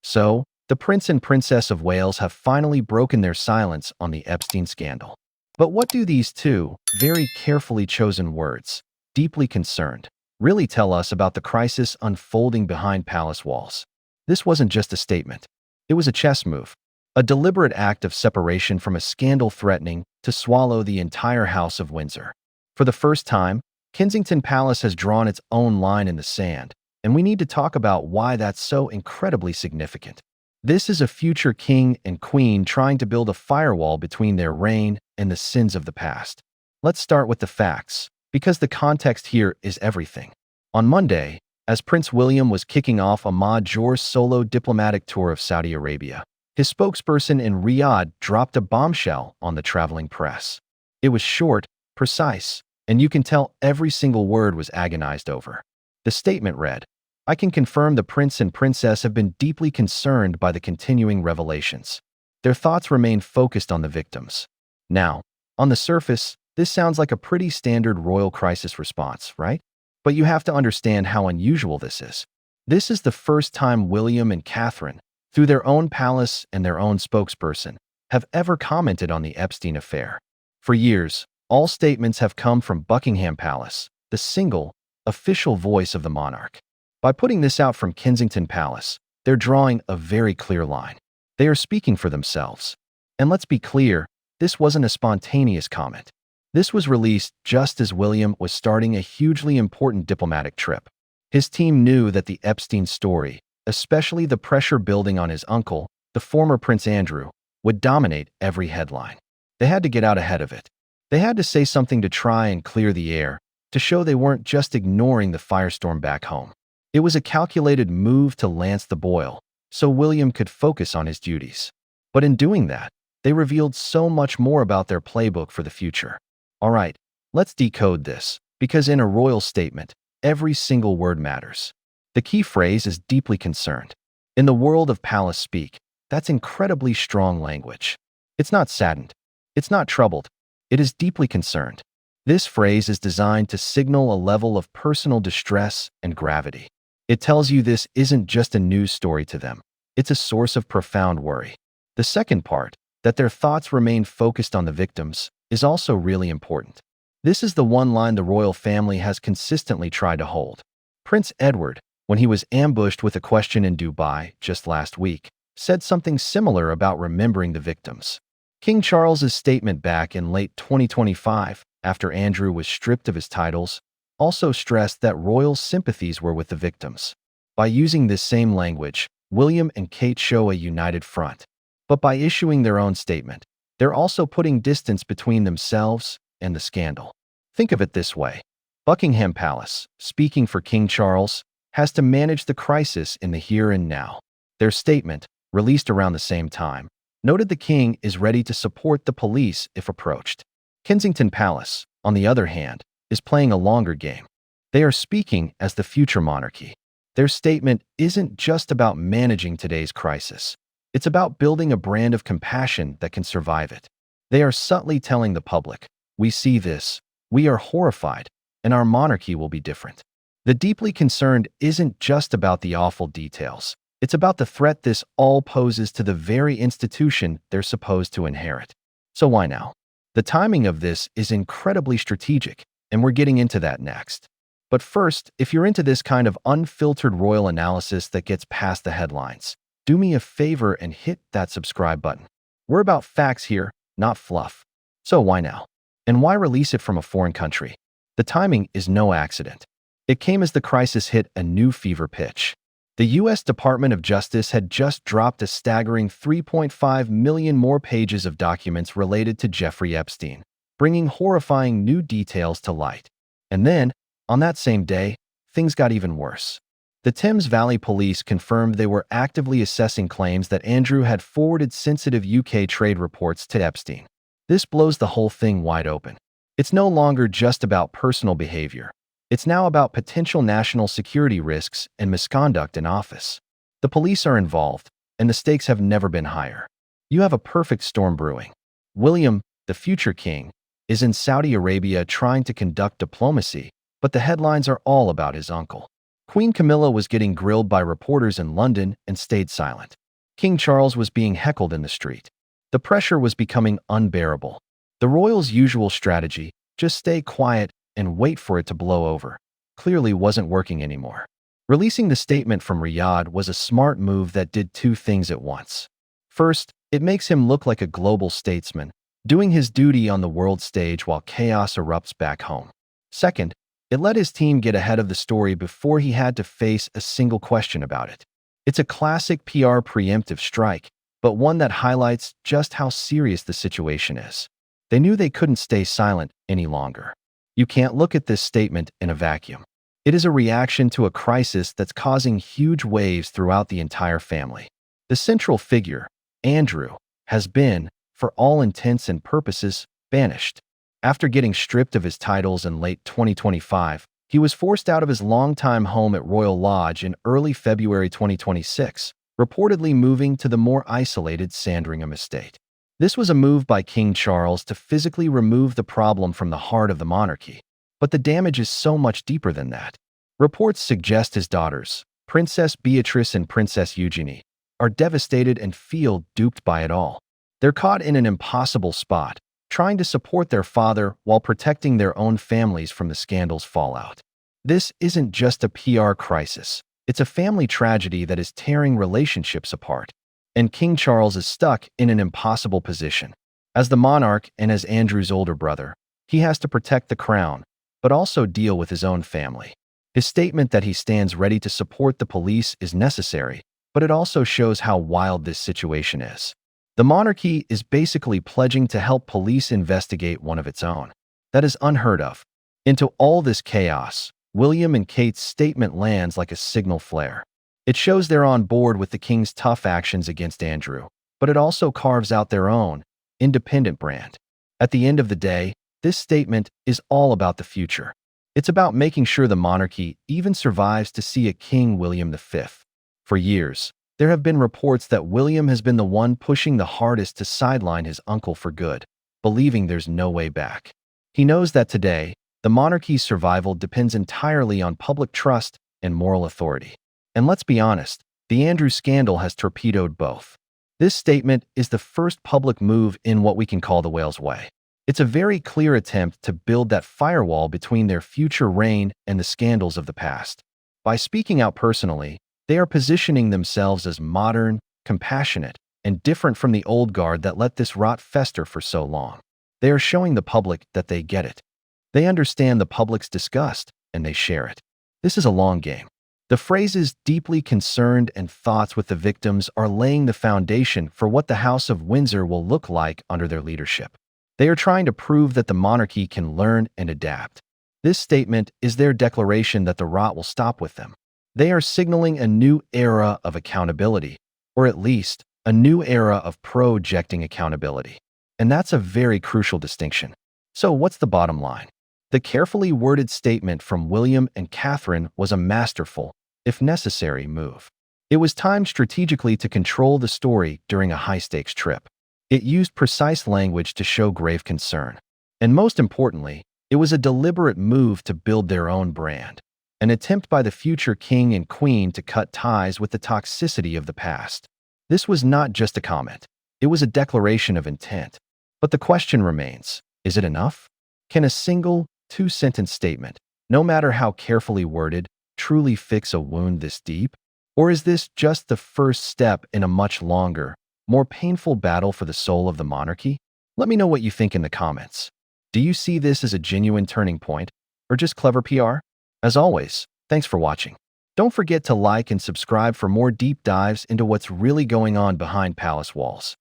So, the Prince and Princess of Wales have finally broken their silence on the Epstein scandal. But what do these two, very carefully chosen words, deeply concerned, really tell us about the crisis unfolding behind palace walls? This wasn't just a statement. It was a chess move, a deliberate act of separation from a scandal threatening to swallow the entire House of Windsor. For the first time, Kensington Palace has drawn its own line in the sand, and we need to talk about why that's so incredibly significant. This is a future king and queen trying to build a firewall between their reign and the sins of the past. Let's start with the facts, because the context here is everything. On Monday, as Prince William was kicking off a major solo diplomatic tour of Saudi Arabia, his spokesperson in Riyadh dropped a bombshell on the traveling press. It was short, precise, and you can tell every single word was agonized over. The statement read, "I can confirm the prince and princess have been deeply concerned by the continuing revelations. Their thoughts remain focused on the victims." Now, on the surface, this sounds like a pretty standard royal crisis response, right? But you have to understand how unusual this is. This is the first time William and Catherine, through their own palace and their own spokesperson, have ever commented on the Epstein affair. For years, all statements have come from Buckingham Palace, the single, official voice of the monarch. By putting this out from Kensington Palace, they're drawing a very clear line. They are speaking for themselves. And let's be clear, this wasn't a spontaneous comment. This was released just as William was starting a hugely important diplomatic trip. His team knew that the Epstein story, especially the pressure building on his uncle, the former Prince Andrew, would dominate every headline. They had to get out ahead of it. They had to say something to try and clear the air, to show they weren't just ignoring the firestorm back home. It was a calculated move to lance the boil, so William could focus on his duties. But in doing that, they revealed so much more about their playbook for the future. All right, let's decode this, because in a royal statement, every single word matters. The key phrase is deeply concerned. In the world of palace speak, that's incredibly strong language. It's not saddened. It's not troubled. It is deeply concerned. This phrase is designed to signal a level of personal distress and gravity. It tells you this isn't just a news story to them. It's a source of profound worry. The second part, that their thoughts remain focused on the victims, is also really important. This is the one line the royal family has consistently tried to hold. Prince Edward, when he was ambushed with a question in Dubai just last week, said something similar about remembering the victims. King Charles's statement back in late 2025, after Andrew was stripped of his titles, also stressed that royal sympathies were with the victims. By using this same language, William and Kate show a united front. But by issuing their own statement, they're also putting distance between themselves and the scandal. Think of it this way. Buckingham Palace, speaking for King Charles, has to manage the crisis in the here and now. Their statement, released around the same time, noted the king is ready to support the police if approached. Kensington Palace, on the other hand, is playing a longer game. They are speaking as the future monarchy. Their statement isn't just about managing today's crisis. It's about building a brand of compassion that can survive it. They are subtly telling the public, we see this, we are horrified, and our monarchy will be different. The deeply concerned isn't just about the awful details. It's about the threat this all poses to the very institution they're supposed to inherit. So why now? The timing of this is incredibly strategic, and we're getting into that next. But first, if you're into this kind of unfiltered royal analysis that gets past the headlines, do me a favor and hit that subscribe button. We're about facts here, not fluff. So why now? And why release it from a foreign country? The timing is no accident. It came as the crisis hit a new fever pitch. The U.S. Department of Justice had just dropped a staggering 3.5 million more pages of documents related to Jeffrey Epstein, bringing horrifying new details to light. And then, on that same day, things got even worse. The Thames Valley Police confirmed they were actively assessing claims that Andrew had forwarded sensitive UK trade reports to Epstein. This blows the whole thing wide open. It's no longer just about personal behavior. It's now about potential national security risks and misconduct in office. The police are involved, and the stakes have never been higher. You have a perfect storm brewing. William, the future king, is in Saudi Arabia trying to conduct diplomacy, but the headlines are all about his uncle. Queen Camilla was getting grilled by reporters in London and stayed silent. King Charles was being heckled in the street. The pressure was becoming unbearable. The royals' usual strategy, just stay quiet and wait for it to blow over, clearly wasn't working anymore. Releasing the statement from Riyadh was a smart move that did two things at once. First, it makes him look like a global statesman, doing his duty on the world stage while chaos erupts back home. Second, it let his team get ahead of the story before he had to face a single question about it. It's a classic PR preemptive strike, but one that highlights just how serious the situation is. They knew they couldn't stay silent any longer. You can't look at this statement in a vacuum. It is a reaction to a crisis that's causing huge waves throughout the entire family. The central figure, Andrew, has been, for all intents and purposes, banished. After getting stripped of his titles in late 2025, he was forced out of his longtime home at Royal Lodge in early February 2026, reportedly moving to the more isolated Sandringham estate. This was a move by King Charles to physically remove the problem from the heart of the monarchy. But the damage is so much deeper than that. Reports suggest his daughters, Princess Beatrice and Princess Eugenie, are devastated and feel duped by it all. They're caught in an impossible spot, trying to support their father while protecting their own families from the scandal's fallout. This isn't just a PR crisis. It's a family tragedy that is tearing relationships apart. And King Charles is stuck in an impossible position. As the monarch and as Andrew's older brother, he has to protect the crown, but also deal with his own family. His statement that he stands ready to support the police is necessary, but it also shows how wild this situation is. The monarchy is basically pledging to help police investigate one of its own. That is unheard of. Into all this chaos, William and Kate's statement lands like a signal flare. It shows they're on board with the king's tough actions against Andrew, but it also carves out their own, independent brand. At the end of the day, this statement is all about the future. It's about making sure the monarchy even survives to see a King William V. For years, there have been reports that William has been the one pushing the hardest to sideline his uncle for good, believing there's no way back. He knows that today, the monarchy's survival depends entirely on public trust and moral authority. And let's be honest, the Andrew scandal has torpedoed both. This statement is the first public move in what we can call the Wales way. It's a very clear attempt to build that firewall between their future reign and the scandals of the past. By speaking out personally, they are positioning themselves as modern, compassionate, and different from the old guard that let this rot fester for so long. They are showing the public that they get it. They understand the public's disgust, and they share it. This is a long game. The phrases deeply concerned and thoughts with the victims are laying the foundation for what the House of Windsor will look like under their leadership. They are trying to prove that the monarchy can learn and adapt. This statement is their declaration that the rot will stop with them. They are signaling a new era of accountability, or at least a new era of projecting accountability. And that's a very crucial distinction. So what's the bottom line? The carefully worded statement from William and Catherine was a masterful, if necessary, move. It was timed strategically to control the story during a high-stakes trip. It used precise language to show grave concern. And most importantly, it was a deliberate move to build their own brand. An attempt by the future king and queen to cut ties with the toxicity of the past. This was not just a comment. It was a declaration of intent. But the question remains, is it enough? Can a single, two-sentence statement, no matter how carefully worded, truly fix a wound this deep? Or is this just the first step in a much longer, more painful battle for the soul of the monarchy? Let me know what you think in the comments. Do you see this as a genuine turning point, or just clever PR? As always, thanks for watching. Don't forget to like and subscribe for more deep dives into what's really going on behind palace walls.